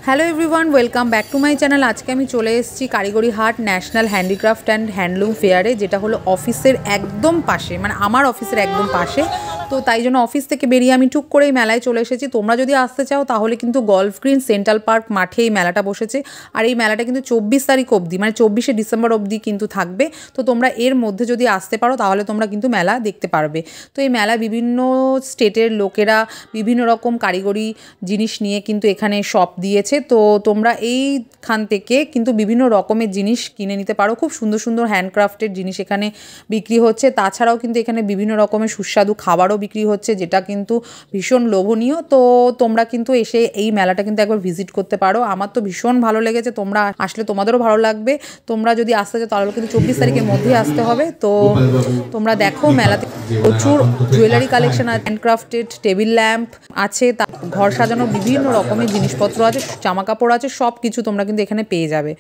Hello everyone, welcome back to my channel. আজকে আমি চলে এসেছি কারিগরি হাট ন্যাশনাল হ্যান্ডিক্রাফট অ্যান্ড হ্যান্ডলুম ফেয়ারে, যেটা হলো অফিসের একদম পাশে, মানে আমার অফিসের একদম পাশে। তো তাই জন্য অফিস থেকে বেরিয়ে আমি টুক করে এই মেলায় চলে এসেছি। তোমরা যদি আসতে চাও তাহলে কিন্তু গল্ফ গ্রিন সেন্ট্রাল পার্ক মাঠে এই মেলাটা বসেছে। আর এই মেলাটা কিন্তু 24 তারিখ অবধি, মানে 24শে ডিসেম্বর অবধি কিন্তু থাকবে। তো তোমরা এর মধ্যে যদি আসতে পারো তাহলে তোমরা কিন্তু মেলা দেখতে পারবে। তো এই মেলা বিভিন্ন স্টেটের লোকেরা বিভিন্ন রকম কারিগরি জিনিস নিয়ে কিন্তু এখানে শপ দিয়েছে। তো তোমরা এইখান থেকে কিন্তু বিভিন্ন রকমের জিনিস কিনে নিতে পারো। খুব সুন্দর সুন্দর হ্যান্ডক্রাফটের জিনিস এখানে বিক্রি হচ্ছে। তাছাড়াও কিন্তু এখানে বিভিন্ন রকমের সুস্বাদু খাবারও বিক্রি হচ্ছে, যেটা কিন্তু ভীষণ লোভনীয়। তো তোমরা কিন্তু এসে এই মেলাটা কিন্তু একবার ভিজিট করতে পারো। আমার তো ভীষণ ভালো লেগেছে, তোমরা আসলে তোমাদেরও ভালো লাগবে। তোমরা যদি আসতে চাও তাহলে কিন্তু 24 তারিখের মধ্যেই আসতে হবে। তো তোমরা দেখো মেলাতে প্রচুর জুয়েলারি কালেকশন আর হ্যান্ডক্রাফটেড টেবিল ল্যাম্প আছে, ঘর সাজানোর বিভিন্ন রকমের জিনিসপত্র আছে, জামা কাপড় আছে, সব কিছু তোমরা কিন্তু এখানে পেয়ে যাবে।